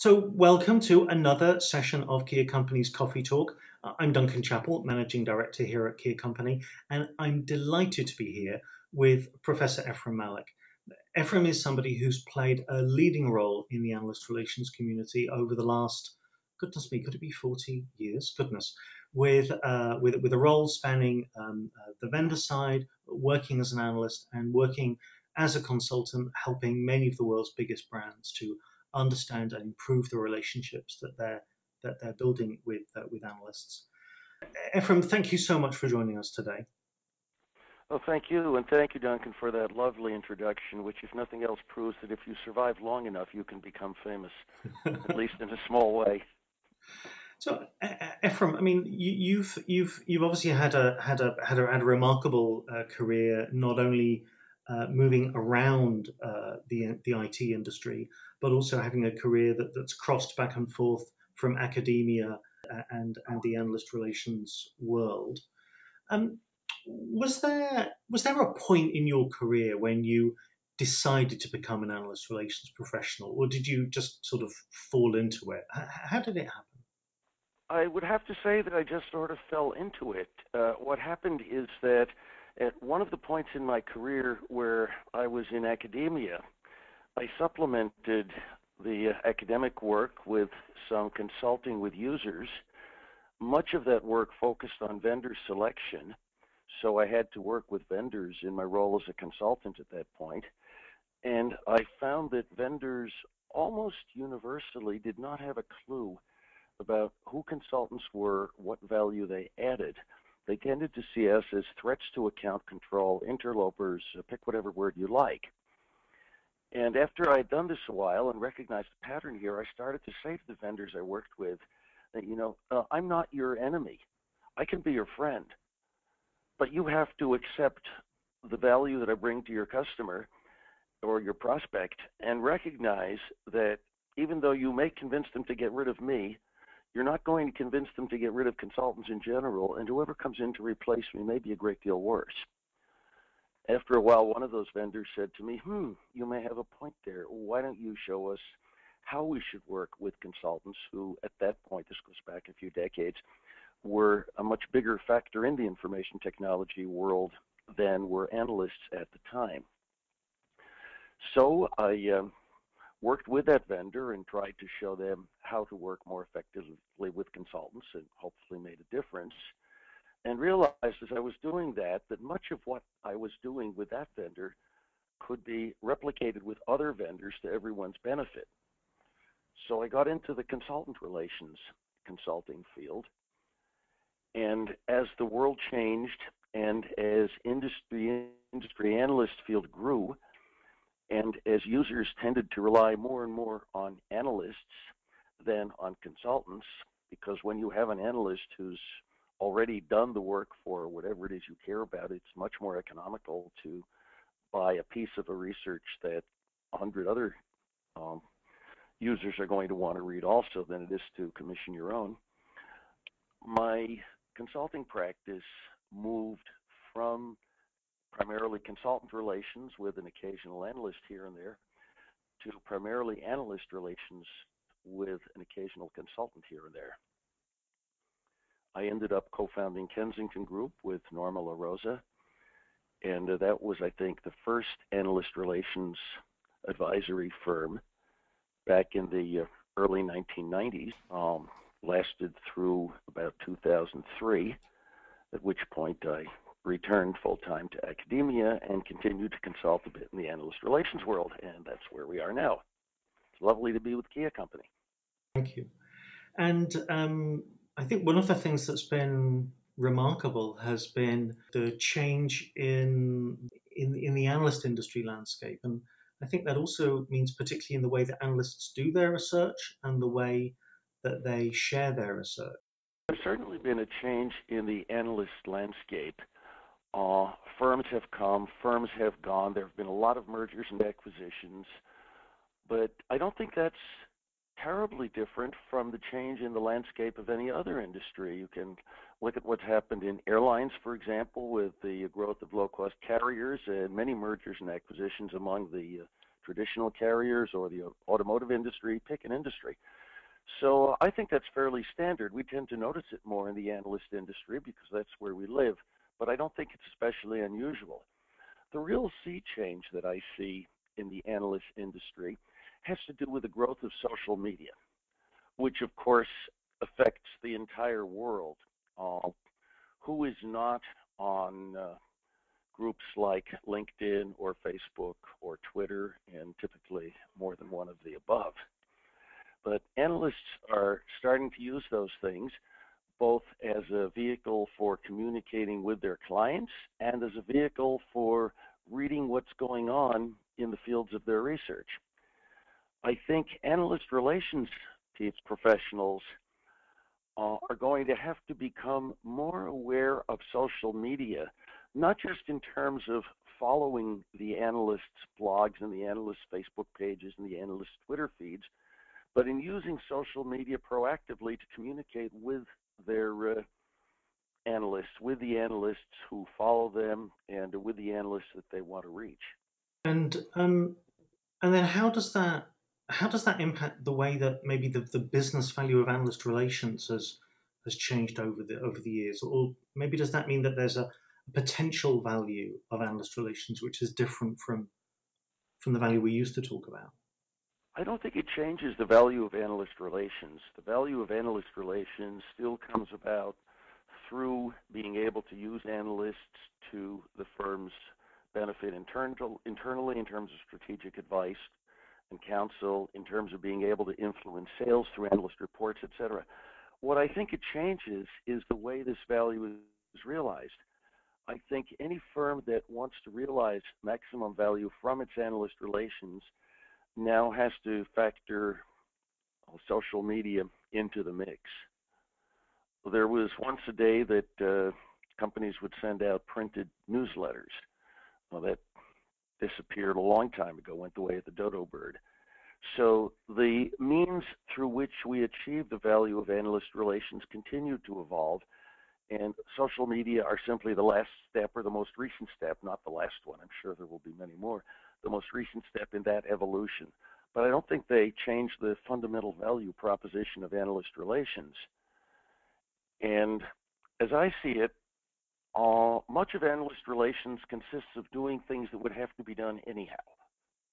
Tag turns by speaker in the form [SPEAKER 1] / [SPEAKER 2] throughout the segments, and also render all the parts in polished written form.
[SPEAKER 1] So, welcome to another session of Kea Company's Coffee Talk. I'm Duncan Chappell, Managing Director here at Kea Company, and I'm delighted to be here with Professor Efrem Mallach. Efrem is somebody who's played a leading role in the analyst relations community over the last, goodness me, could it be 40 years? Goodness, with a role spanning the vendor side, working as an analyst, and working as a consultant, helping many of the world's biggest brands to understand and improve the relationships that they're building with analysts. Efrem, thank you so much for joining us today.
[SPEAKER 2] Well, thank you, and thank you, Duncan, for that lovely introduction, which, if nothing else, proves that if you survive long enough, you can become famous, at least in a small way.
[SPEAKER 1] So, Efrem, I mean, you've obviously had a remarkable career, not only moving around the IT industry, but also having a career that's crossed back and forth from academia and the analyst relations world. Was there a point in your career when you decided to become an analyst relations professional, or did you just sort of fall into it? How did it happen?
[SPEAKER 2] I would have to say that I just sort of fell into it. What happened is that at one of the points in my career where I was in academia, I supplemented the academic work with some consulting with users. Much of that work focused on vendor selection, so I had to work with vendors in my role as a consultant at that point. And I found that vendors almost universally did not have a clue about who consultants were, what value they added. They tended to see us as threats to account control, interlopers, pick whatever word you like. And after I'd done this a while and recognized the pattern here, I started to say to the vendors I worked with that, I'm not your enemy. I can be your friend, but you have to accept the value that I bring to your customer or your prospect and recognize that even though you may convince them to get rid of me, you're not going to convince them to get rid of consultants in general, and whoever comes in to replace me may be a great deal worse. After a while, one of those vendors said to me, you may have a point there. Why don't you show us how we should work with consultants who, at that point, this goes back a few decades, were a much bigger factor in the information technology world than were analysts at the time. So I worked with that vendor and tried to show them how to work more effectively with consultants, and hopefully made a difference, and realized as I was doing that much of what I was doing with that vendor could be replicated with other vendors to everyone's benefit. So I got into the consultant relations consulting field, and as the world changed and as industry analyst field grew, and as users tended to rely more and more on analysts than on consultants, because when you have an analyst who's already done the work for whatever it is you care about, it's much more economical to buy a piece of a research that 100 other users are going to want to read also than it is to commission your own. My consulting practice moved from primarily consultant relations with an occasional analyst here and there to primarily analyst relations with an occasional consultant here and there. I ended up co-founding Kensington Group with Norma LaRosa, and that was, I think, the first analyst relations advisory firm back in the early 1990s, lasted through about 2003, at which point I returned full-time to academia and continued to consult a bit in the analyst relations world, and that's where we are now. It's lovely to be with Kea Company.
[SPEAKER 1] Thank you. And I think one of the things that's been remarkable has been the change in the analyst industry landscape, and I think that also means particularly in the way that analysts do their research and the way that they share their research.
[SPEAKER 2] There's certainly been a change in the analyst landscape. Firms have come, firms have gone. There have been a lot of mergers and acquisitions, but I don't think that's terribly different from the change in the landscape of any other industry. You can look at what's happened in airlines, for example, with the growth of low-cost carriers and many mergers and acquisitions among the traditional carriers or the automotive industry, pick an industry. So I think that's fairly standard. We tend to notice it more in the analyst industry because that's where we live, but I don't think it's especially unusual. The real sea change that I see in the analyst industry has to do with the growth of social media, which of course affects the entire world. Who is not on groups like LinkedIn or Facebook or Twitter, and typically more than one of the above? But analysts are starting to use those things both as a vehicle for communicating with their clients and as a vehicle for reading what's going on in the fields of their research. I think analyst relations professionals are going to have to become more aware of social media, not just in terms of following the analysts' blogs and the analysts' Facebook pages and the analysts' Twitter feeds, but in using social media proactively to communicate with their analysts, with the analysts who follow them, and with the analysts that they want to reach.
[SPEAKER 1] And then how does that impact the way that maybe the business value of analyst relations has changed over the years? Or maybe does that mean that there's a potential value of analyst relations which is different from the value we used to talk about?
[SPEAKER 2] I don't think it changes the value of analyst relations. The value of analyst relations still comes about through being able to use analysts to the firm's benefit internally in terms of strategic advice and counsel, in terms of being able to influence sales through analyst reports, etc. What I think it changes is the way this value is realized. I think any firm that wants to realize maximum value from its analyst relations now has to factor social media into the mix. There was once a day that companies would send out printed newsletters. Well, that disappeared a long time ago, went the way of the dodo bird. So the means through which we achieve the value of analyst relations continue to evolve, and social media are simply the last step or the most recent step, not the last one. I'm sure there will be many more. The most recent step in that evolution. But I don't think they change the fundamental value proposition of analyst relations. And as I see it, much of analyst relations consists of doing things that would have to be done anyhow,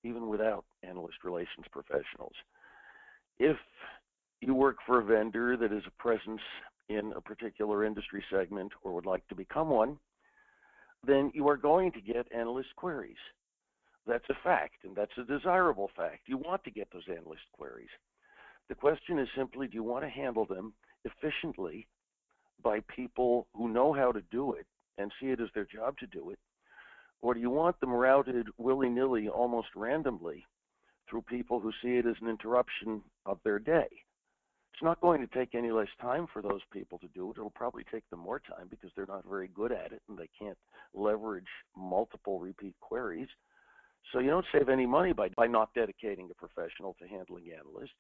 [SPEAKER 2] even without analyst relations professionals. If you work for a vendor that is a presence in a particular industry segment or would like to become one, then you are going to get analyst queries. That's a fact, and that's a desirable fact. You want to get those analyst queries. The question is simply, do you want to handle them efficiently by people who know how to do it and see it as their job to do it, or do you want them routed willy-nilly, almost randomly, through people who see it as an interruption of their day? It's not going to take any less time for those people to do it. It'll probably take them more time because they're not very good at it and they can't leverage multiple repeat queries. So you don't save any money by not dedicating a professional to handling analysts.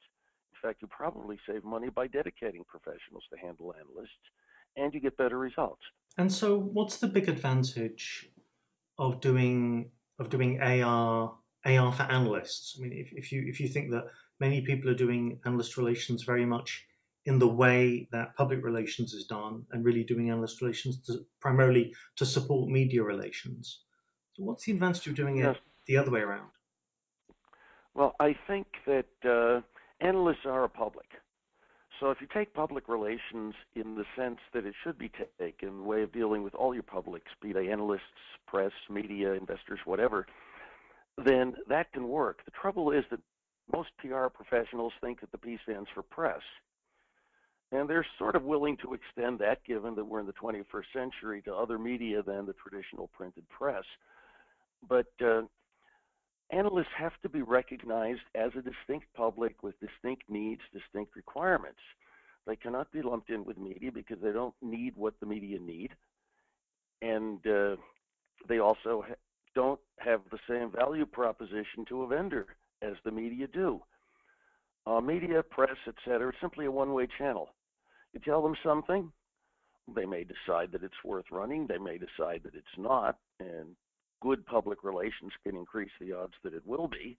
[SPEAKER 2] In fact, you probably save money by dedicating professionals to handle analysts, and you get better results.
[SPEAKER 1] And so, what's the big advantage of doing AR for analysts? I mean, if you think that many people are doing analyst relations very much in the way that public relations is done, and really doing analyst relations primarily to support media relations, so what's the advantage of doing it the other way around?
[SPEAKER 2] Well, I think that analysts are a public. So if you take public relations in the sense that it should be taken, the way of dealing with all your publics, be they analysts, press, media, investors, whatever, then that can work. The trouble is that most PR professionals think that the P stands for press. And they're sort of willing to extend that, given that we're in the 21st century, to other media than the traditional printed press. But analysts have to be recognized as a distinct public with distinct needs, distinct requirements. They cannot be lumped in with media because they don't need what the media need. And they also don't have the same value proposition to a vendor as the media do. Media, press, etc., is simply a one-way channel. You tell them something, they may decide that it's worth running, they may decide that it's not, and good public relations can increase the odds that it will be.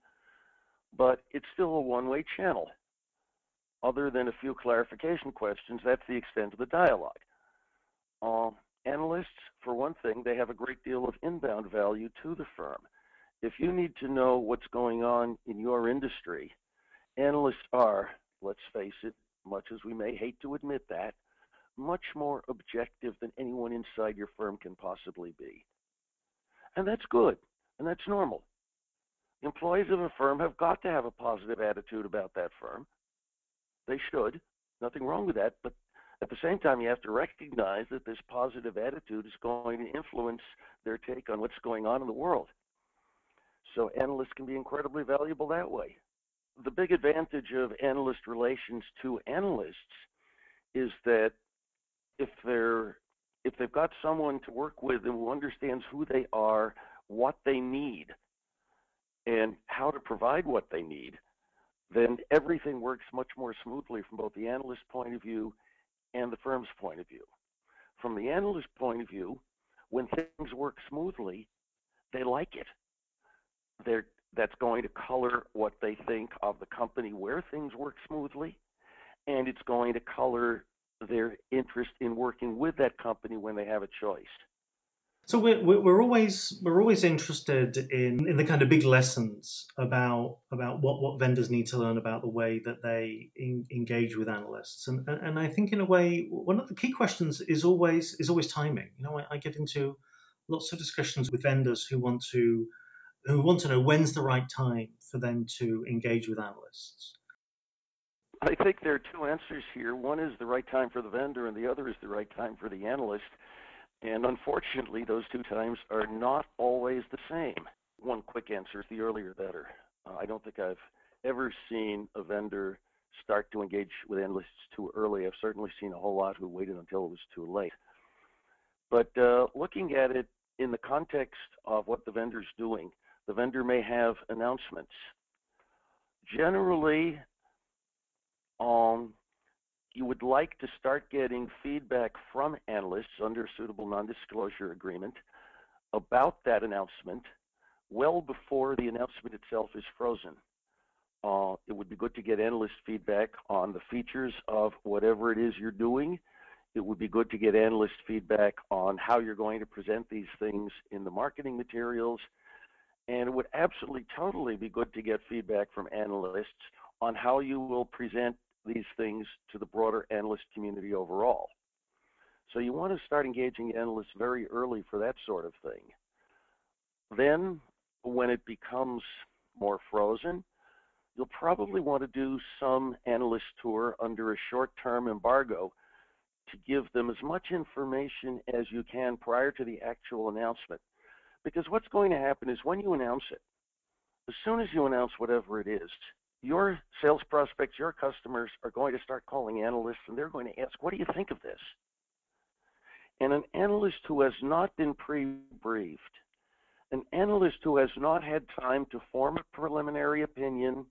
[SPEAKER 2] but it's still a one-way channel. Other than a few clarification questions, that's the extent of the dialogue. Analysts, for one thing, they have a great deal of inbound value to the firm. If you need to know what's going on in your industry, analysts are, let's face it, much as we may hate to admit that, much more objective than anyone inside your firm can possibly be. And that's good, and that's normal. Employees of a firm have got to have a positive attitude about that firm. They should. Nothing wrong with that, but at the same time, you have to recognize that this positive attitude is going to influence their take on what's going on in the world. So analysts can be incredibly valuable that way. The big advantage of analyst relations to analysts is that if they've got someone to work with who understands who they are, what they need, and how to provide what they need, then everything works much more smoothly from both the analyst point of view and the firm's point of view. From the analyst point of view, when things work smoothly, they like it. That's going to color what they think of the company where things work smoothly, and it's going to color their interest in working with that company when they have a choice.
[SPEAKER 1] So we're always interested in the kind of big lessons about what vendors need to learn about the way that they engage with analysts, and I think in a way one of the key questions is always timing. You know, I get into lots of discussions with vendors who want to know when's the right time for them to engage with analysts.
[SPEAKER 2] I think there are two answers here. One is the right time for the vendor, and the other is the right time for the analyst. And unfortunately, those two times are not always the same. One quick answer is the earlier better. I don't think I've ever seen a vendor start to engage with analysts too early. I've certainly seen a whole lot who waited until it was too late. But looking at it in the context of what the vendor's doing, the vendor may have announcements. Generally, you would like to start getting feedback from analysts under a suitable non-disclosure agreement about that announcement well before the announcement itself is frozen. It would be good to get analyst feedback on the features of whatever it is you're doing. It would be good to get analyst feedback on how you're going to present these things in the marketing materials. And it would absolutely, totally be good to get feedback from analysts on how you will present these things to the broader analyst community overall. So you want to start engaging analysts very early for that sort of thing. Then, when it becomes more frozen, you'll probably want to do some analyst tour under a short-term embargo to give them as much information as you can prior to the actual announcement. Because what's going to happen is when you announce it, as soon as you announce whatever it is, your sales prospects, your customers are going to start calling analysts, and they're going to ask, what do you think of this? And an analyst who has not been pre-briefed, an analyst who has not had time to form a preliminary opinion,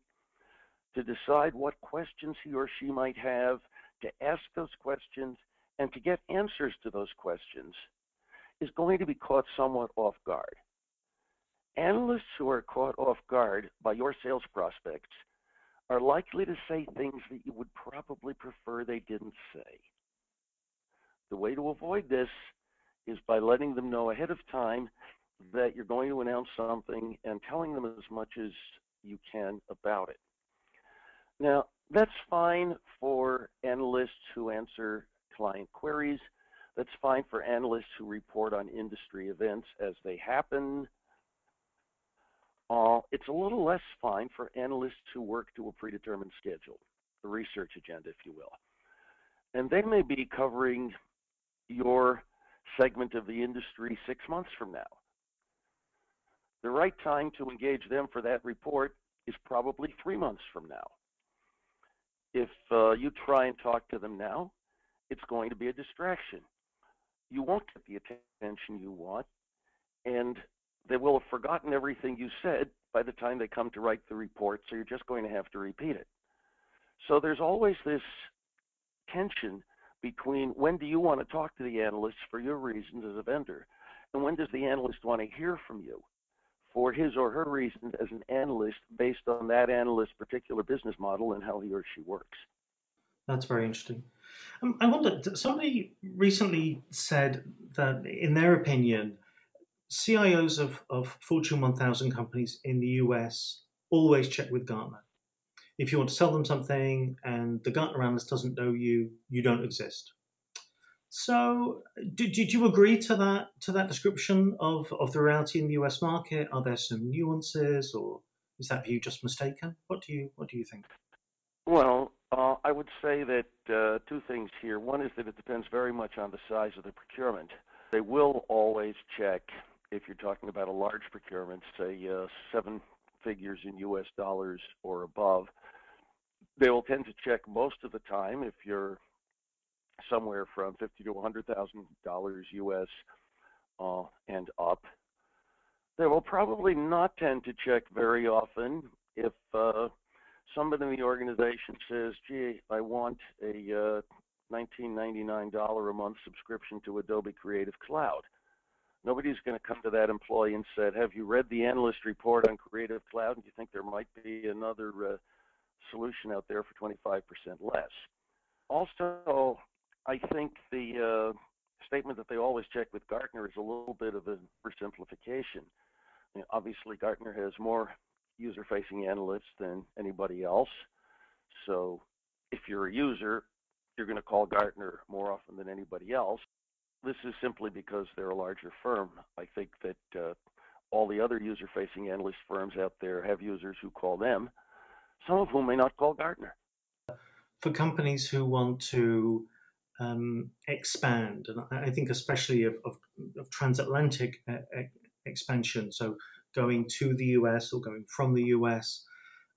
[SPEAKER 2] to decide what questions he or she might have, to ask those questions, and to get answers to those questions, is going to be caught somewhat off guard. Analysts who are caught off guard by your sales prospects are likely to say things that you would probably prefer they didn't say. The way to avoid this is by letting them know ahead of time that you're going to announce something and telling them as much as you can about it. Now, that's fine for analysts who answer client queries. That's fine for analysts who report on industry events as they happen. It's a little less fine for analysts who work to a predetermined schedule, the research agenda, if you will. And they may be covering your segment of the industry 6 months from now. The right time to engage them for that report is probably 3 months from now. If you try and talk to them now, it's going to be a distraction. You won't get the attention you want, and they will have forgotten everything you said by the time they come to write the report, so you're just going to have to repeat it. So there's always this tension between when do you want to talk to the analysts for your reasons as a vendor, and when does the analyst want to hear from you for his or her reasons as an analyst based on that analyst's particular business model and how he or she works.
[SPEAKER 1] That's very interesting. I wonder, somebody recently said that, in their opinion, CIOs of Fortune 1000 companies in the US always check with Gartner. If you want to sell them something and the Gartner analyst doesn't know you, you don't exist. So, did you agree to that description of the reality in the US market? Are there some nuances, or is that view just mistaken? What do you think?
[SPEAKER 2] Well, I would say that two things here. One is that it depends very much on the size of the procurement. They will always check if you're talking about a large procurement, say 7 figures in US dollars or above. They will tend to check most of the time if you're somewhere from 50 to $100,000 US and up. They will probably not tend to check very often if somebody in the organization says, gee, I want a $19.99 a month subscription to Adobe Creative Cloud. Nobody's going to come to that employee and said, have you read the analyst report on Creative Cloud? And do you think there might be another solution out there for 25% less? Also, I think the statement that they always check with Gartner is a little bit of a oversimplification. You know, obviously, Gartner has more user-facing analysts than anybody else. So if you're a user, you're going to call Gartner more often than anybody else. This is simply because they're a larger firm. I think that all the other user-facing analyst firms out there have users who call them, some of whom may not call Gartner.
[SPEAKER 1] For companies who want to expand, and I think especially of transatlantic expansion, so going to the US or going from the US,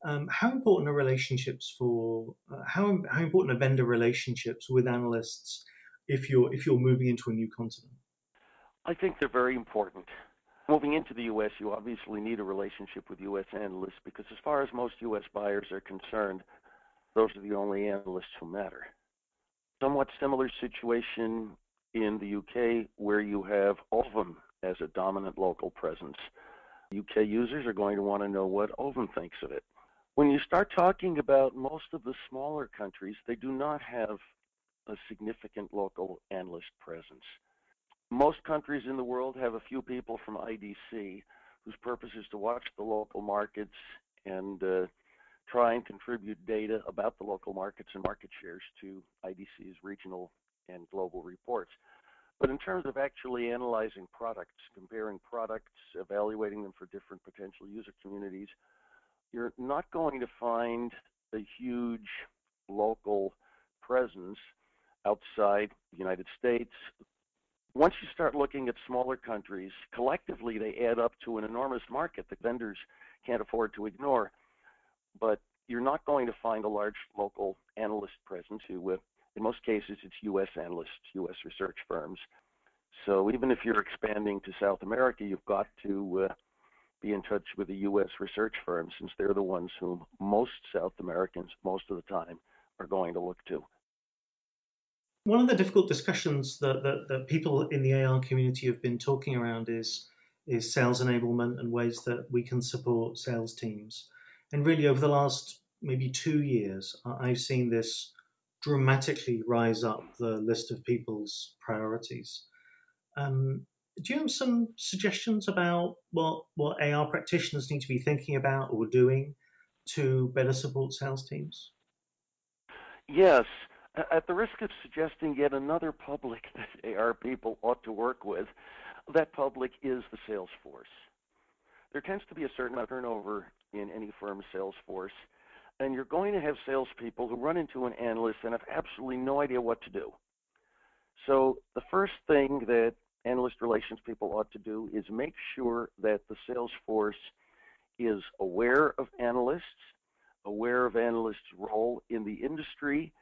[SPEAKER 1] how important are relationships for how important are vendor relationships with analysts if you're moving into a new continent?
[SPEAKER 2] I think they're very important. Moving into the U.S., you obviously need a relationship with U.S. analysts because as far as most U.S. buyers are concerned, those are the only analysts who matter. Somewhat similar situation in the UK where you have Ovum as a dominant local presence. UK users are going to want to know what Ovum thinks of it. When you start talking about most of the smaller countries, they do not have a significant local analyst presence. Most countries in the world have a few people from IDC whose purpose is to watch the local markets and try and contribute data about the local markets and market shares to IDC's regional and global reports. But in terms of actually analyzing products, comparing products, evaluating them for different potential user communities, you're not going to find a huge local presence outside the United States. Once you start looking at smaller countries, collectively they add up to an enormous market that vendors can't afford to ignore. But you're not going to find a large local analyst presence who, in most cases, it's U.S. analysts, U.S. research firms. So even if you're expanding to South America, you've got to be in touch with the U.S. research firms since they're the ones whom most South Americans, most of the time, are going to look to.
[SPEAKER 1] One of the difficult discussions that people in the AR community have been talking around is sales enablement and ways that we can support sales teams. And really, over the last maybe 2 years, I've seen this dramatically rise up the list of people's priorities. Do you have some suggestions about what AR practitioners need to be thinking about or doing to better support sales teams?
[SPEAKER 2] Yes. At the risk of suggesting yet another public that AR people ought to work with, that public is the sales force. There tends to be a certain turnover in any firm's sales force, and you're going to have salespeople who run into an analyst and have absolutely no idea what to do. So the first thing that analyst relations people ought to do is make sure that the sales force is aware of analysts' role in the industry,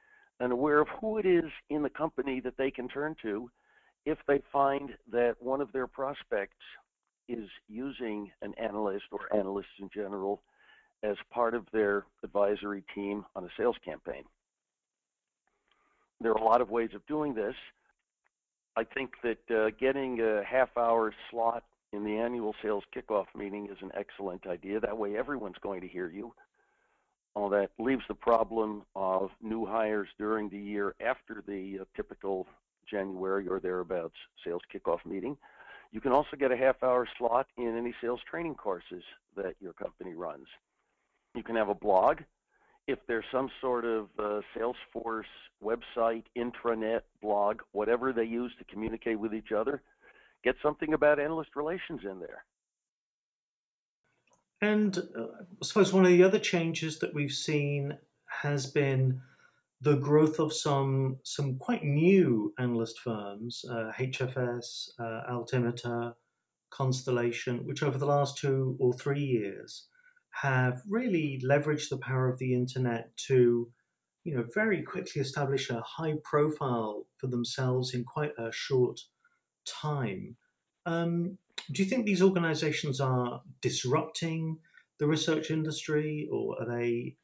[SPEAKER 2] and aware of who it is in the company that they can turn to if they find that one of their prospects is using an analyst or analysts in general as part of their advisory team on a sales campaign. There are a lot of ways of doing this. I think that getting a half-hour slot in the annual sales kickoff meeting is an excellent idea. That way everyone's going to hear you. All that leaves the problem of new hires during the year after the typical January or thereabouts sales kickoff meeting. You can also get a half-hour slot in any sales training courses that your company runs. You can have a blog. If there's some sort of Salesforce website, intranet, blog, whatever they use to communicate with each other, get something about analyst relations in there.
[SPEAKER 1] And I suppose one of the other changes that we've seen has been the growth of some quite new analyst firms, HFS, Altimeter, Constellation, which over the last 2 or 3 years have really leveraged the power of the internet to, very quickly establish a high profile for themselves in quite a short time. Do you think these organizations are disrupting the research industry, or are they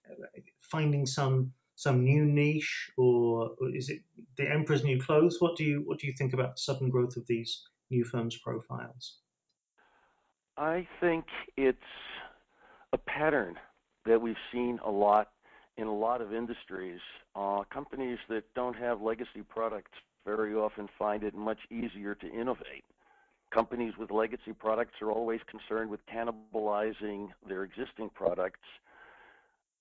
[SPEAKER 1] finding some new niche, or is it the emperor's new clothes? What do you think about the sudden growth of these new firms' profiles?
[SPEAKER 2] I think it's a pattern that we've seen a lot in a lot of industries. Companies that don't have legacy products very often find it much easier to innovate. Companies with legacy products are always concerned with cannibalizing their existing products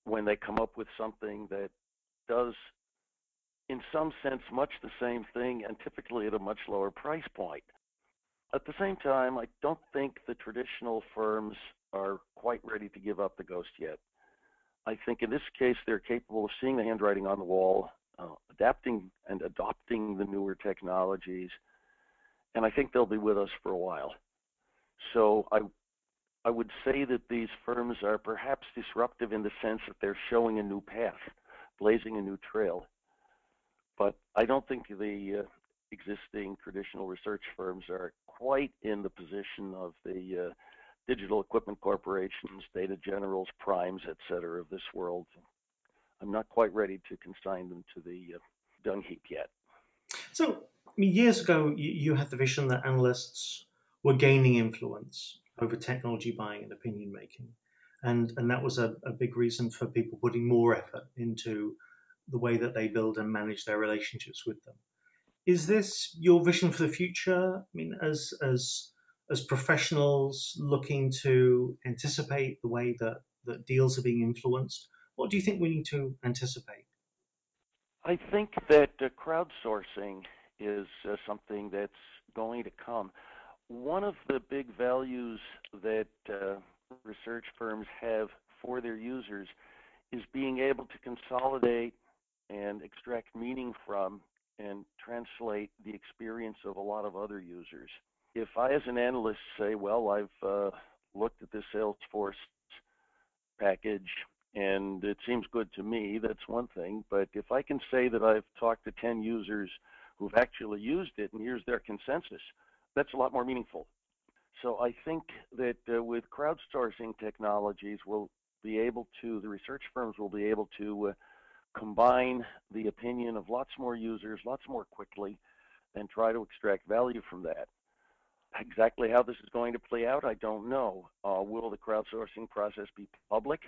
[SPEAKER 2] when they come up with something that does, in some sense, much the same thing and typically at a much lower price point. At the same time, I don't think the traditional firms are quite ready to give up the ghost yet. I think in this case, they're capable of seeing the handwriting on the wall, adapting and adopting the newer technologies, and I think they'll be with us for a while. So I would say that these firms are perhaps disruptive in the sense that they're showing a new path, blazing a new trail. But I don't think the existing traditional research firms are quite in the position of the digital equipment corporations, data generals, primes, et cetera, of this world. I'm not quite ready to consign them to the dung heap yet.
[SPEAKER 1] So, years ago, you had the vision that analysts were gaining influence over technology buying and opinion making. And that was a big reason for people putting more effort into the way that they build and manage their relationships with them. Is this your vision for the future? I mean, as professionals looking to anticipate the way that deals are being influenced, what do you think we need to anticipate?
[SPEAKER 2] I think that crowdsourcing is something that's going to come. One of the big values that research firms have for their users is being able to consolidate and extract meaning from and translate the experience of a lot of other users. If I, as an analyst, say, well, I've looked at this Salesforce package and it seems good to me, that's one thing. But if I can say that I've talked to 10 users who've actually used it and here's their consensus, that's a lot more meaningful. So I think that with crowdsourcing technologies, the research firms will be able to combine the opinion of lots more users, lots more quickly, and try to extract value from that. Exactly how this is going to play out, I don't know. Will the crowdsourcing process be public?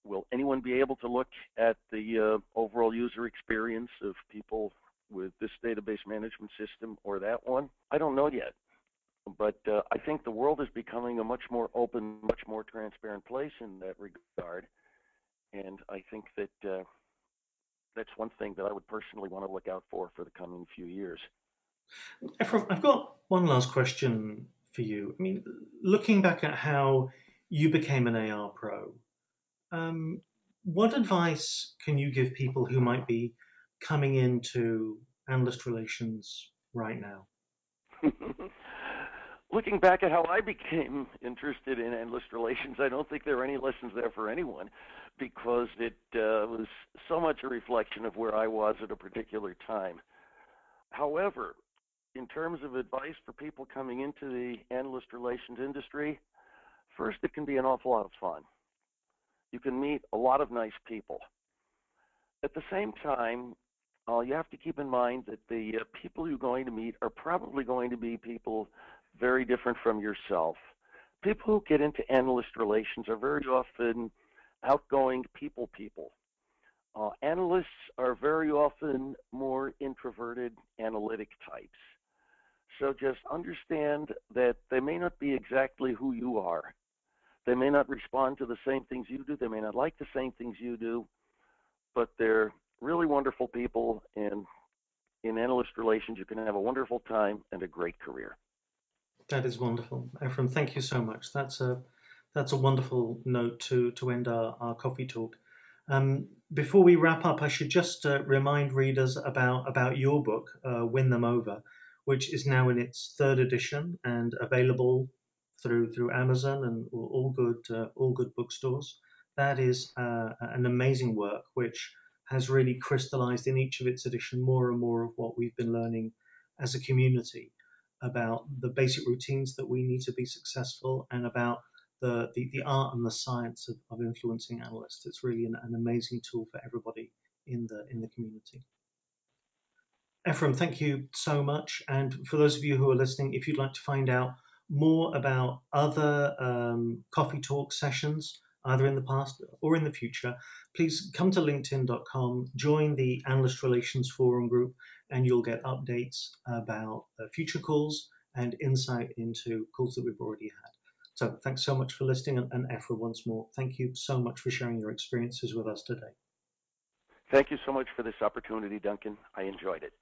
[SPEAKER 2] Will anyone be able to look at the overall user experience of people with this database management system or that one? I don't know yet. But I think the world is becoming a much more open, much more transparent place in that regard. And I think that that's one thing that I would personally want to look out for the coming few years.
[SPEAKER 1] Efrem, I've got one last question for you. I mean, looking back at how you became an AR pro, um, what advice can you give people who might be coming into analyst relations right now?
[SPEAKER 2] Looking back at how I became interested in analyst relations, I don't think there are any lessons there for anyone because it was so much a reflection of where I was at a particular time. However, in terms of advice for people coming into the analyst relations industry, first, it can be an awful lot of fun. You can meet a lot of nice people. At the same time, you have to keep in mind that the people you're going to meet are probably going to be people very different from yourself. People who get into analyst relations are very often outgoing people. Analysts are very often more introverted, analytic types. So just understand that they may not be exactly who you are. They may not respond to the same things you do. They may not like the same things you do, but they're really wonderful people. And in analyst relations, you can have a wonderful time and a great career.
[SPEAKER 1] That is wonderful. Efrem, thank you so much. That's a wonderful note to end our coffee talk. Before we wrap up, I should just remind readers about your book, Win Them Over, which is now in its third edition and available through Amazon and all good bookstores. That is an amazing work which has really crystallized in each of its edition more and more of what we've been learning as a community about the basic routines that we need to be successful and about the art and the science of influencing analysts. It's really an amazing tool for everybody in the community. Efrem, thank you so much. And for those of you who are listening, if you'd like to find out more about other coffee talk sessions, either in the past or in the future, please come to linkedin.com, join the Analyst Relations Forum group, and you'll get updates about future calls and insight into calls that we've already had. So thanks so much for listening, and Efrem, once more, thank you so much for sharing your experiences with us today.
[SPEAKER 2] Thank you so much for this opportunity, Duncan. I enjoyed it.